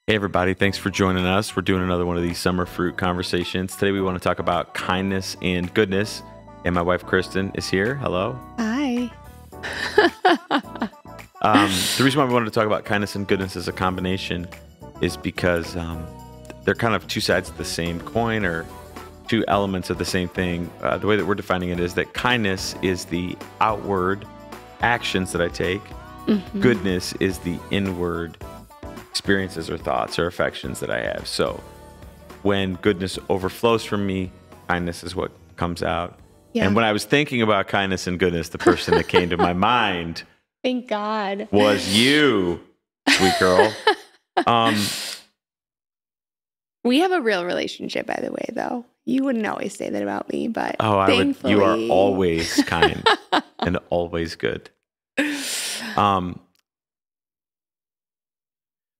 Hey everybody, thanks for joining us. We're doing another one of these summer fruit conversations. Today we want to talk about kindness and goodness. And my wife Kristen is here. Hello. Hi. The reason why we wanted to talk about kindness and goodness as a combination is because they're kind of two sides of the same coin or two elements of the same thing. The way that we're defining it is that kindness is the outward actions that I take. Mm-hmm. Goodness is the inward experiences or thoughts or affections that I have. So when goodness overflows from me, kindness is what comes out. Yeah. And when I was thinking about kindness and goodness, the person that came to my mind, thank God, was you, sweet girl. We have a real relationship, by the way, though. You wouldn't always say that about me, but thankfully. You are always kind and always good.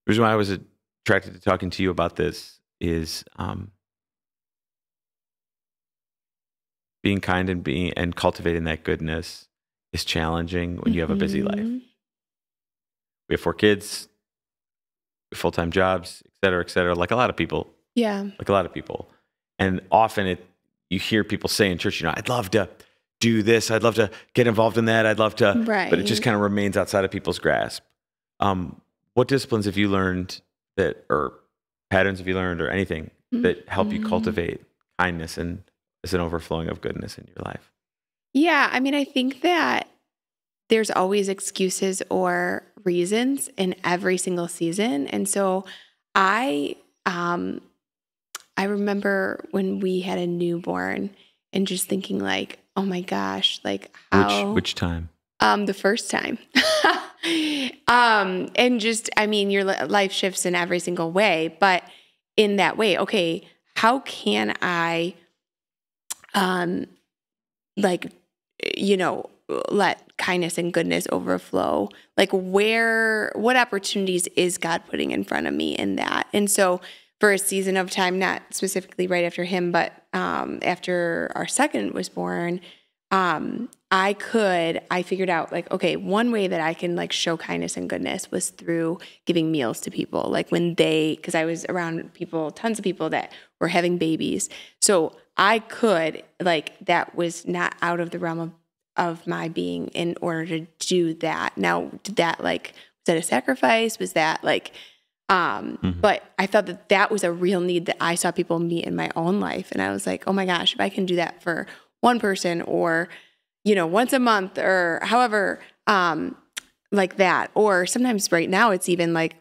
The reason why I was attracted to talking to you about this is being kind and cultivating that goodness is challenging when you have a busy life. We have 4 kids, full-time jobs, et cetera, like a lot of people. Yeah. Like a lot of people. And often you hear people say in church, I'd love to do this. I'd love to get involved in that. I'd love to, right. But it just kind of remains outside of people's grasp. What disciplines have you learned or patterns have you learned or anything that help you cultivate kindness and as an overflowing of goodness in your life? Yeah. I mean, I think that there's always excuses or reasons in every single season. And so I remember when we had a newborn and just thinking like, oh my gosh, like how... Which time? The first time. And just, I mean, your life shifts in every single way, but in that way, okay, how can I, let kindness and goodness overflow? Like what opportunities is God putting in front of me in that? And so for a season of time, not specifically right after him, but, after our second was born, I figured out like, okay, one way that I can like show kindness and goodness was through giving meals to people. Like because I was around tons of people that were having babies. So I could, like, that was not out of the realm of my being in order to do that. Now, was that a sacrifice? Was that like, but I thought that was a real need that I saw people meet in my own life. And I was like, oh my gosh, if I can do that for one person or, once a month or however, like that. Or sometimes right now it's even like,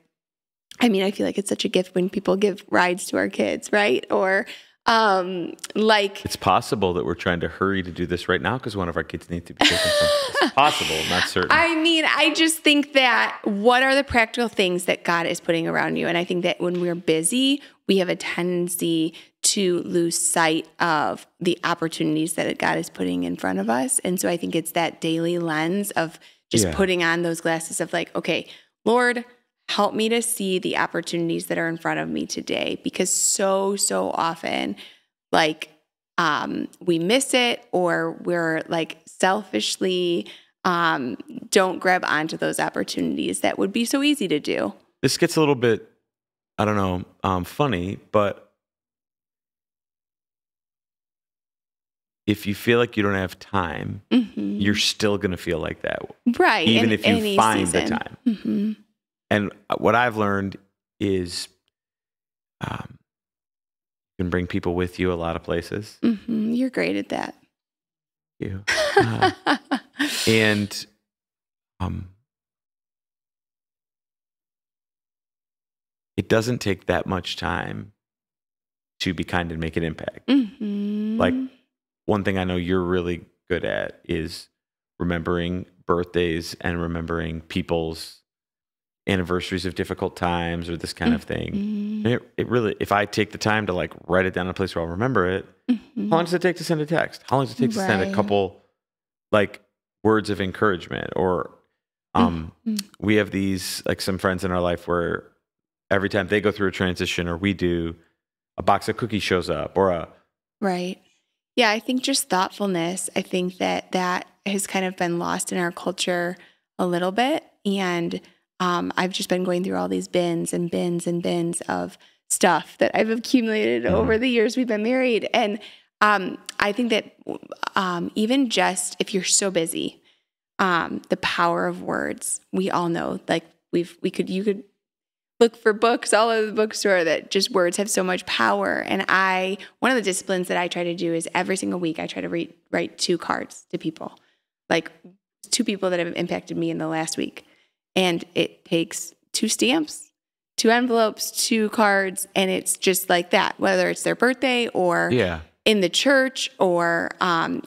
I mean, I feel like it's such a gift when people give rides to our kids, right? Or it's possible that we're trying to hurry to do this right now because one of our kids needs to be taken someplace. It's possible, not certain. I mean, I just think that what are the practical things that God is putting around you? And I think that when we're busy, we have a tendency to lose sight of the opportunities that God is putting in front of us. And so I think it's that daily lens of just putting on those glasses of like, okay, Lord, help me to see the opportunities that are in front of me today. Because so often, like, we miss it or we're like selfishly don't grab onto those opportunities that would be so easy to do. This gets a little bit, I don't know, funny, but if you feel like you don't have time, you're still going to feel like that. Right. Even if you find season. the time. And what I've learned is you can bring people with you a lot of places. You're great at that. You. And it doesn't take that much time to be kind and make an impact. Like, one thing I know you're really good at is remembering birthdays and remembering people's anniversaries of difficult times or this kind of thing. And it really, if I take the time to like write it down in a place where I'll remember it, how long does it take to send a text? How long does it take to send a couple like words of encouragement? Or we have these, like some friends in our life where every time they go through a transition or we do, a box of cookies shows up or a... Right. Yeah, I think just thoughtfulness, I think that has kind of been lost in our culture a little bit. And I've just been going through all these bins and bins and bins of stuff that I've accumulated over the years we've been married. And I think that even just if you're so busy, the power of words, we all know, like you could look for books all over the bookstore that just words have so much power. And one of the disciplines that I try to do is every single week I try to write 2 cards to people, like 2 people that have impacted me in the last week. And it takes 2 stamps, 2 envelopes, 2 cards, and it's just like that, whether it's their birthday or in the church or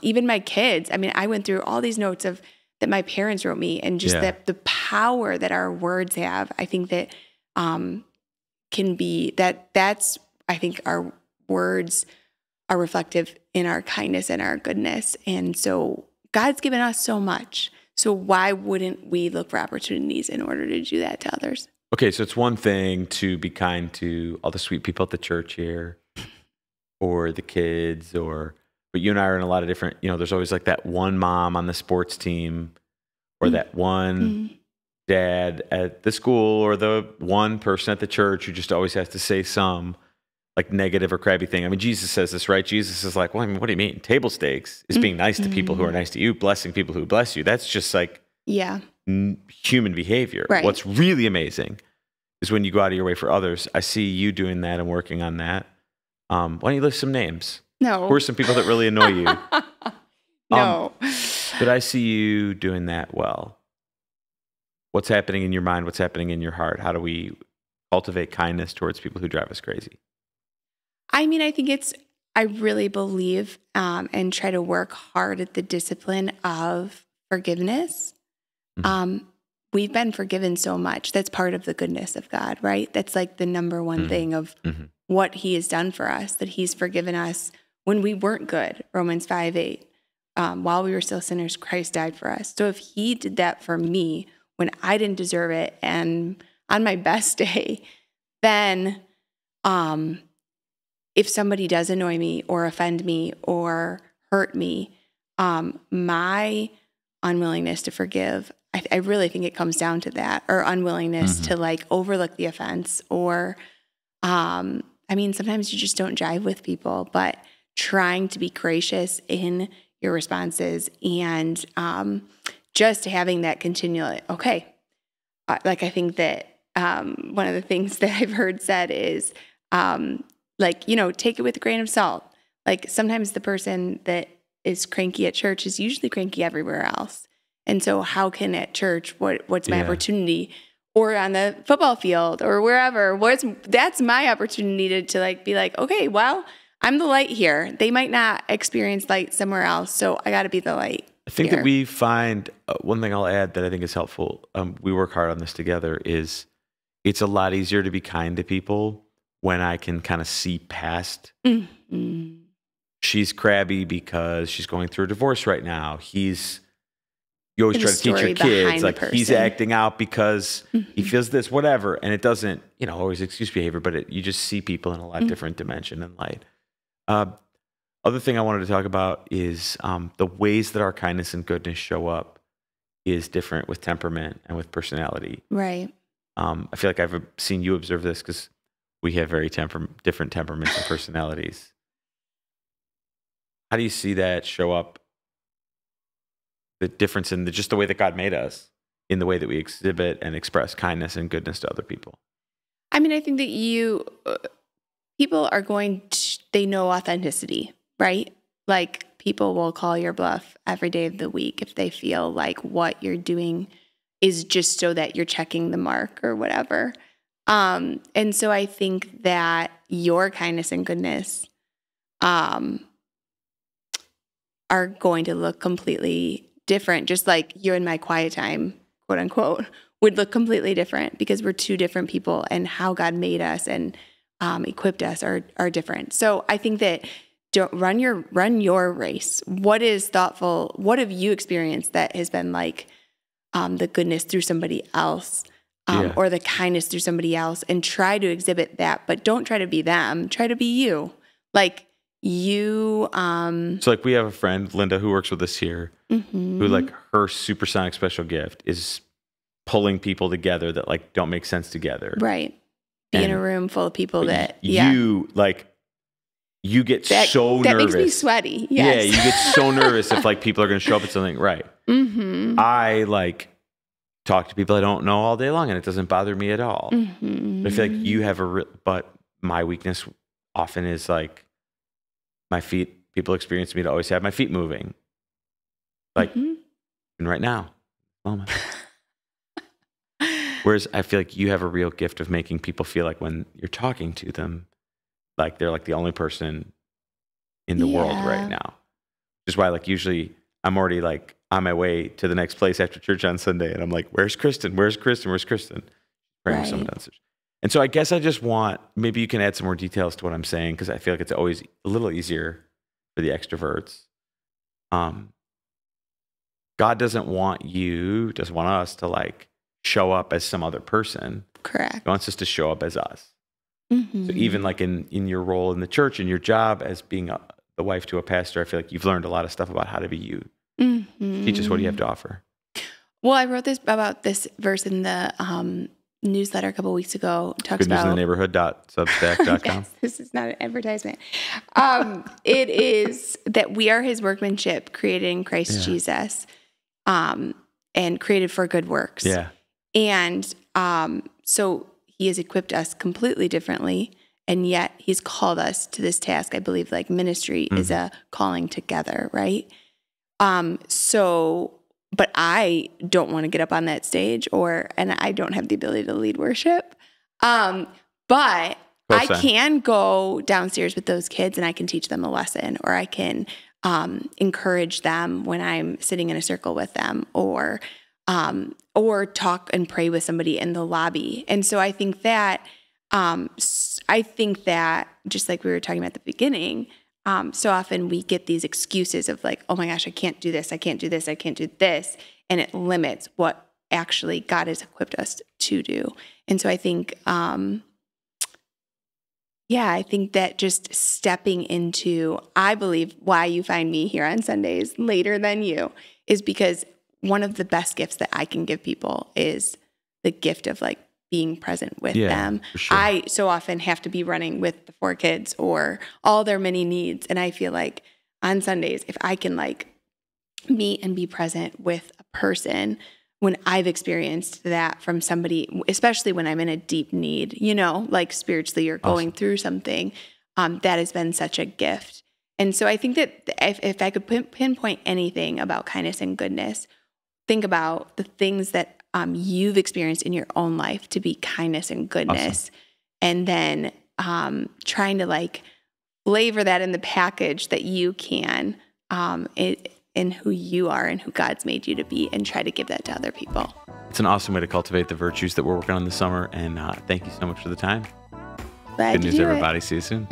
even my kids. I mean, I went through all these notes that my parents wrote me, and just that the power that our words have. I think that can be that's I think our words are reflective in our kindness and our goodness. And so God's given us so much. So why wouldn't we look for opportunities in order to do that to others? Okay, so it's one thing to be kind to all the sweet people at the church here or the kids, but you and I are in a lot of different, there's always like that one mom on the sports team or that one dad at the school or the one person at the church who just always has to say some like negative or crabby thing. I mean, Jesus says this, right? Jesus is like, well, I mean, what do you mean? Table stakes is being nice to people who are nice to you, blessing people who bless you. That's just like human behavior. Right. What's really amazing is when you go out of your way for others. I see you doing that and working on that. Why don't you list some names? No. Who are some people that really annoy you? No. But I see you doing that well. What's happening in your mind? What's happening in your heart? How do we cultivate kindness towards people who drive us crazy? I mean, I really believe and try to work hard at the discipline of forgiveness. We've been forgiven so much. That's part of the goodness of God, right? That's like the number one thing of what he has done for us, that he's forgiven us when we weren't good. Romans 5:8. While we were still sinners, Christ died for us. So if he did that for me when I didn't deserve it and on my best day, then if somebody does annoy me or offend me or hurt me, my unwillingness to forgive, I really think it comes down to that, or unwillingness to like overlook the offense, or I mean, sometimes you just don't jive with people, but trying to be gracious in your responses and just having that continual, okay. Like I think that one of the things that I've heard said is take it with a grain of salt. Like sometimes the person that is cranky at church is usually cranky everywhere else. And so how can at church, what's my opportunity, or on the football field or wherever, that's my opportunity to like be like, okay, well, I'm the light here. They might not experience light somewhere else. So I got to be the light. I think that we find one thing I'll add that I think is helpful. We work hard on this together is it's a lot easier to be kind to people when I can kind of see past. She's crabby because she's going through a divorce right now. You always try to teach your kids, like he's acting out because he feels this, whatever. And it doesn't, always excuse behavior, but you just see people in a lot different dimension and light. Other thing I wanted to talk about is the ways that our kindness and goodness show up is different with temperament and with personality. Right. I feel like I've seen you observe this because we have very different temperaments and personalities. How do you see that show up? The difference in just the way that God made us, in the way that we exhibit and express kindness and goodness to other people. I mean, I think that people are they know authenticity, right? Like people will call your bluff every day of the week if they feel like what you're doing is just so that you're checking the mark or whatever. And so I think that your kindness and goodness are going to look completely different, just like you and my quiet time, quote unquote, would look completely different because we're 2 different people, and how God made us and equipped us are different. So I think that don't run your race. What is thoughtful? What have you experienced that has been like the goodness through somebody else, or the kindness through somebody else, and try to exhibit that, but don't try to be them. Try to be you. Like you. So like we have a friend, Linda, who works with us here, who like her supersonic special gift is pulling people together that like don't make sense together. Right. Be in a room full of people that you get so nervous. That makes me sweaty. Yes. Yeah, you get so nervous if like people are going to show up at something. Right. Mm-hmm. I like talk to people I don't know all day long, and it doesn't bother me at all. Mm-hmm. But I feel like you have but my weakness often is like my feet. People experience me to always have my feet moving. Like, and right now, moment. Whereas I feel like you have a real gift of making people feel like when you're talking to them, like they're like the only person in the world right now. Which is why like usually I'm already like on my way to the next place after church on Sunday, and I'm like, where's Kristen? Where's Kristen? Where's Kristen? Praying with someone downstairs. And so I guess I just want, maybe you can add some more details to what I'm saying, because I feel like it's always a little easier for the extroverts. God doesn't want us to like show up as some other person. Correct. He wants us to show up as us. Mm-hmm. So even like in your role in the church and your job as being the wife to a pastor, I feel like you've learned a lot of stuff about how to be you. Mm-hmm. Teach us what you have to offer. Well, I wrote about this verse in the newsletter a couple of weeks ago. It talks about goodnewsintheneighborhood.substack.com. Yes, this is not an advertisement. It is that we are his workmanship, created in Christ Jesus, and created for good works. Yeah. And so he has equipped us completely differently, and yet he's called us to this task. I believe like ministry is a calling together, right? But I don't want to get up on that stage and I don't have the ability to lead worship. But I can go downstairs with those kids and I can teach them a lesson, or I can encourage them when I'm sitting in a circle with them, or talk and pray with somebody in the lobby. And so I think that just like we were talking about at the beginning, so often we get these excuses of like, oh my gosh, I can't do this, I can't do this, I can't do this. And it limits what actually God has equipped us to do. And so I think, I think that just stepping into, I believe why you find me here on Sundays later than you is because one of the best gifts that I can give people is the gift of like being present with them. For sure. I so often have to be running with the 4 kids or all their many needs. And I feel like on Sundays, if I can like meet and be present with a person when I've experienced that from somebody, especially when I'm in a deep need, like spiritually or going through something, that has been such a gift. And so I think that if I could pinpoint anything about kindness and goodness, think about the things that you've experienced in your own life to be kindness and goodness. And then trying to like flavor that in the package that you can in who you are and who God's made you to be, and try to give that to other people. It's an awesome way to cultivate the virtues that we're working on this summer. And thank you so much for the time. Glad Good news, everybody. See you soon.